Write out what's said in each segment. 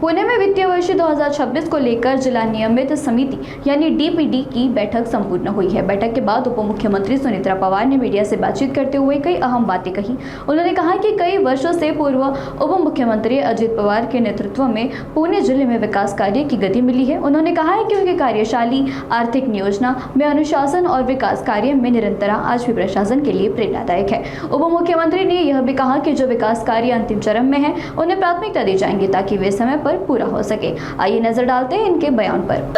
पुणे में वित्तीय वर्ष 2026 को लेकर जिला नियमित समिति यानी डीपीडी की बैठक संपूर्ण हुई है। बैठक के बाद उप मुख्यमंत्री सुनीत्रा पवार ने मीडिया से बातचीत करते हुए कई अहम बातें कही। उन्होंने कहा कि कई वर्षों से पूर्व उप मुख्यमंत्री अजित पवार के नेतृत्व में पुणे जिले में विकास कार्य की गति मिली है। उन्होंने कहा है कि उनकी कार्यशाली आर्थिक नियोजना में अनुशासन और विकास कार्य में निरंतरता आज भी प्रशासन के लिए प्रेरणादायक है। उप मुख्यमंत्री ने यह भी कहा कि जो विकास कार्य अंतिम चरण में है उन्हें प्राथमिकता दी जाएंगी ताकि वे समय पर पूरा हो सके। आइए नजर डालते हैं इनके बयान पर।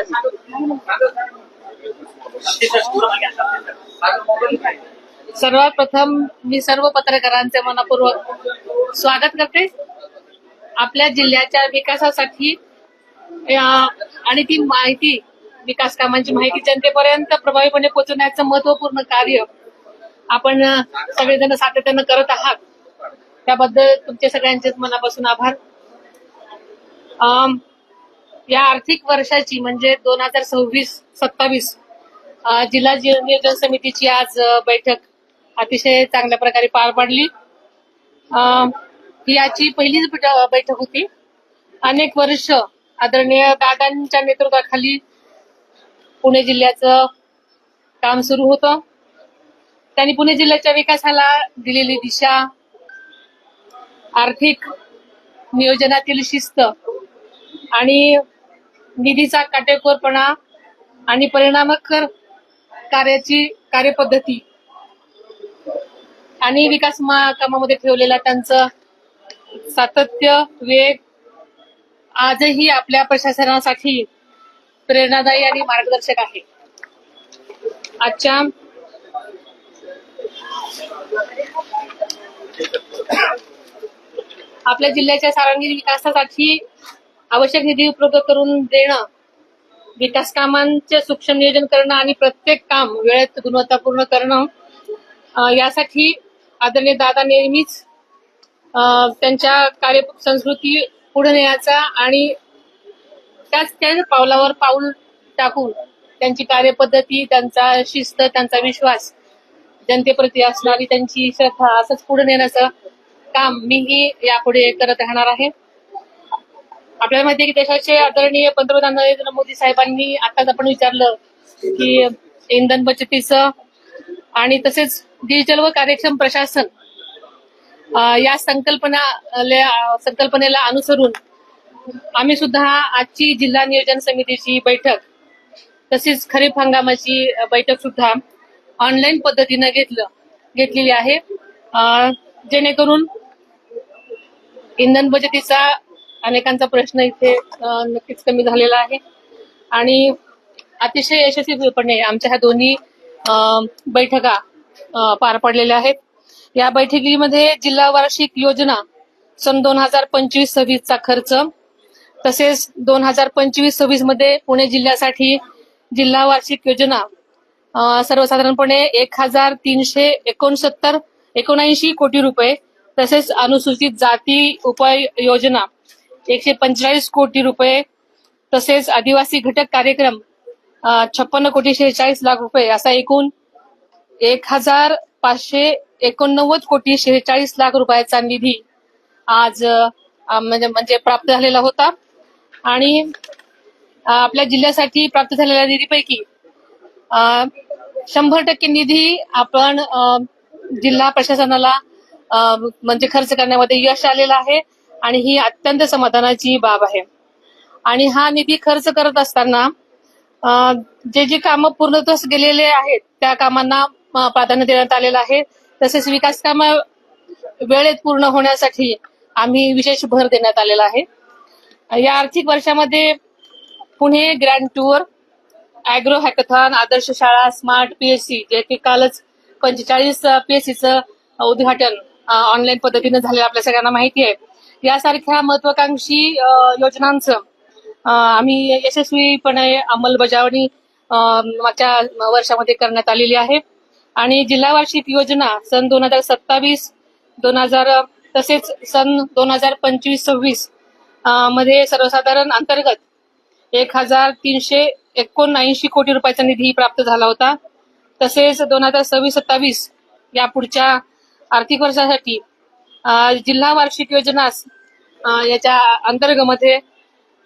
सर्वात प्रथम मी सर्व पत्रकारांचे मनपूर्वक स्वागत करते। आपल्या जिल्ह्याच्या विकासासाठी आणि ती माहिती विकास कामांची माहिती जनतेपर्यंत प्रभावीपणे पोहोचवण्याचं महत्त्वपूर्ण कार्य आपण सगळेजण सातत्याने करत आहात, त्याबद्दल तुमचे सगळ्यांचे मनापासून आभार। या आर्थिक वर्षाची म्हणजे 2026-27 जिल्हा नियोजन समितीची आज बैठक अतिशय चांगल्या प्रकारे पार पडली। ही याची पहिलीच बैठक होती। अनेक वर्ष आदरणीय दादांच्या नेतृत्वाखाली पुणे जिल्ह्याचं काम सुरू होतं। त्यांनी पुणे जिल्ह्याच्या विकासाला दिलेली दिशा, आर्थिक नियोजनातील शिस्त आणि निधीचा काटेकोरपणा आणि परिणामकारक कार्यपद्धती आणि विकास कामामध्ये ठेवलेला त्यांचं सातत्य, वेग आजही आपल्या प्रशासनासाठी प्रेरणादायी आणि मार्गदर्शक आहे। आजच्या आपल्या जिल्ह्याच्या सर्वांगीण विकासासाठी आवश्यक निधी उपलब्ध करून देणं, विकास कामांचे सूक्ष्म नियोजन करणं आणि प्रत्येक काम वेळेत गुणवत्तापूर्ण करणं, यासाठी आदरणीय दादा नेहमीच त्यांच्या कार्यसंस्कृती पुढे नेण्याचा आणि त्याच पावलावर पाऊल टाकून त्यांची कार्यपद्धती, त्यांचा शिस्त, त्यांचा विश्वास, जनतेप्रती असणारी त्यांची श्रद्धा असंच पुढे नेण्याचं काम मीही यापुढे करत राहणार आहे। आपल्याला माहिती आहे की देशाचे आदरणीय पंतप्रधान नरेंद्र मोदी साहेबांनी आताच आपण विचारलं की इंधन बचतीचं आणि तसेच डिजिटल व कार्यक्षम प्रशासन या संकल्पनेला अनुसरून आम्ही सुद्धा आजची जिल्हा नियोजन समितीची बैठक तसेच खरीप हंगामाची बैठक सुद्धा ऑनलाईन पद्धतीने घेतलेली आहे, जेणेकरून इंधन बचतीचा अनेकांचा प्रश्न इथे नक्कीच कमी झालेला आहे आणि अतिशय यशस्वीपणे आमच्या ह्या दोन्ही बैठका पार पडलेल्या आहेत। या बैठकीमध्ये जिल्हा वार्षिक योजना सन 2025-26 चा खर्च, तसेच 2025-26 मध्ये पुणे जिल्ह्यासाठी जिल्हा वार्षिक योजना सर्वसाधारणपणे 1369 कोटी रुपये, तसेच अनुसूचित जाती उपाययोजना 145 कोटी रुपये, तसेच आदिवासी घटक कार्यक्रम 56 कोटी 46 लाख रुपये असा एकूण 1589 कोटी 46 लाख रुपयाचा निधी आज म्हणजे प्राप्त झालेला होता। आणि आपल्या जिल्ह्यासाठी प्राप्त झालेल्या निधीपैकी 100% निधी आपण जिल्हा प्रशासनाला म्हणजे खर्च करण्यामध्ये यश आलेलं आहे आणि ही अत्यंत समाधानाची बाब आहे। आणि हा निधी खर्च करत असताना जे कामं पूर्णत्वास गेलेले आहेत त्या कामांना प्राधान्य देण्यात आलेलं आहे, तसेच विकास कामं वेळेत पूर्ण होण्यासाठी आम्ही विशेष भर देण्यात आलेला आहे। या आर्थिक वर्षामध्ये Pune grand tour, agro hackathon, आदर्श शाळा, स्मार्ट पीएचसी, जे की कालच 45 पीएचसीचं उद्घाटन ऑनलाईन पद्धतीने झालेलं आपल्या सगळ्यांना माहिती आहे। यासारख्या महत्वाकांक्षी योजनांचं आम्ही यशस्वीपणे अंमलबजावणी मागच्या वर्षामध्ये करण्यात आलेली आहे आणि जिल्हा वार्षिक योजना सन 2027 तसेच सन 2025-26 मध्ये सर्वसाधारण अंतर्गत 1379 कोटी रुपयाचा निधी प्राप्त झाला होता। तसेच 2026-27 या पुढच्या आर्थिक वर्षासाठी जिल्हा वार्षिक योजना याच्या अंतर्गत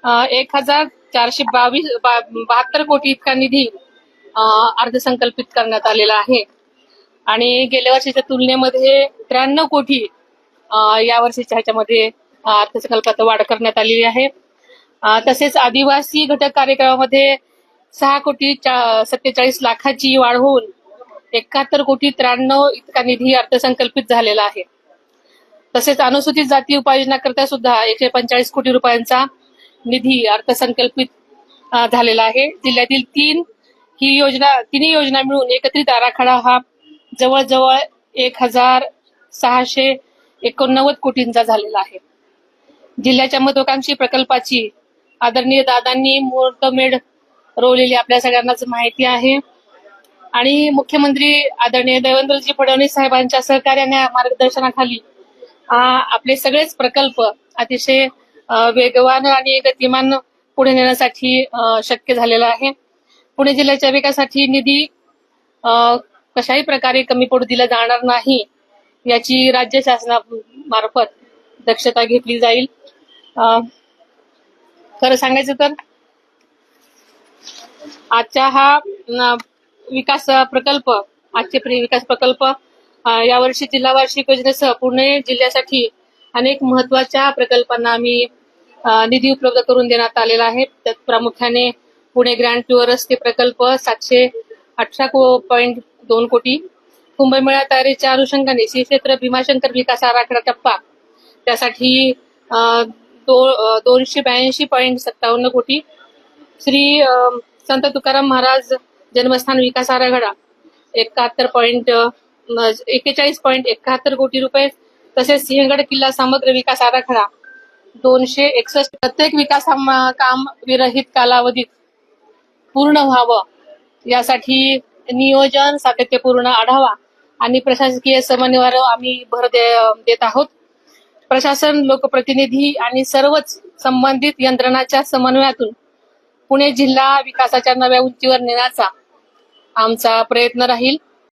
1422 कोटी इतका निधी अर्थसंकल्पित करण्यात आलेला आहे आणि गेल्या वर्षीच्या तुलनेमध्ये 93 कोटी या वर्षीच्या ह्याच्यामध्ये अर्थसंकल्पात वाढ करण्यात आलेली आहे. तसेच आदिवासी घटक कार्यक्रमामध्ये 6,47 लाखाची वाढ होऊन 71,93 इतका निधी अर्थसंकल्पित झालेला आहे. तसेच अनुसूचित जाती उपाययोजनाकरता सुद्धा 145 कोटी रुपयांचा निधी अर्थसंकल्पित झालेला आहे. जिल्ह्यातील तिन्ही योजना मिळून एकत्रित आराखडा हा जवळजवळ 1,689 कोटींचा झालेला आहे. जिल्ह्याच्या महत्वाकांक्षी प्रकल्पाची आदरणीय दादांनी मुहूर्तमेढ रोवलेली आपल्या सगळ्यांनाच माहिती आहे आणि मुख्यमंत्री आदरणीय देवेंद्रजी फडणवीस साहेबांच्या सहकार्याने मार्गदर्शनाखाली आपले सगळेच प्रकल्प अतिशय वेगवान आणि गतिमान पुढे नेण्यासाठी शक्य झालेलं आहे. पुणे जिल्ह्याच्या विकासासाठी निधी कशाही प्रकारे कमी पडू दिला जाणार नाही याची राज्य शासनामार्फत दक्षता घेतली जाईल. खरं सांगायचं तर आजचा हा विकास प्रकल्प यावर्षी जिल्हा वार्षिक योजनेसह पुणे जिल्ह्यासाठी अनेक महत्वाच्या प्रकल्पांना आम्ही निधी उपलब्ध करून देण्यात आलेला आहे. त्यात प्रामुख्याने पुणे ग्रँड टूर रस्ते प्रकल्प 718.2 कोटी, कुंभमेळा तयारीच्या अनुषंगाने श्री क्षेत्र भीमाशंकर विकास आराखडा टप्पा त्यासाठी 282.57 कोटी, श्री संत तुकाराम महाराज जन्मस्थान विकास आराखडा 41.71 कोटी रुपये, तसेच सिंहगड किल्ला समग्र विकास आराखडा 261. प्रत्येक विकास काम विरहित कालावधीत पूर्ण व्हावं यासाठी नियोजन, सातत्यपूर्ण आढावा आणि प्रशासकीय समन्वयावर आम्ही भर देत आहोत. प्रशासन, लोकप्रतिनिधी आणि सर्वच संबंधित यंत्रणांच्या समन्वयातून पुणे जिल्हा विकासाच्या नव्या उंचीवर नेण्याचा आमचा प्रयत्न राहील.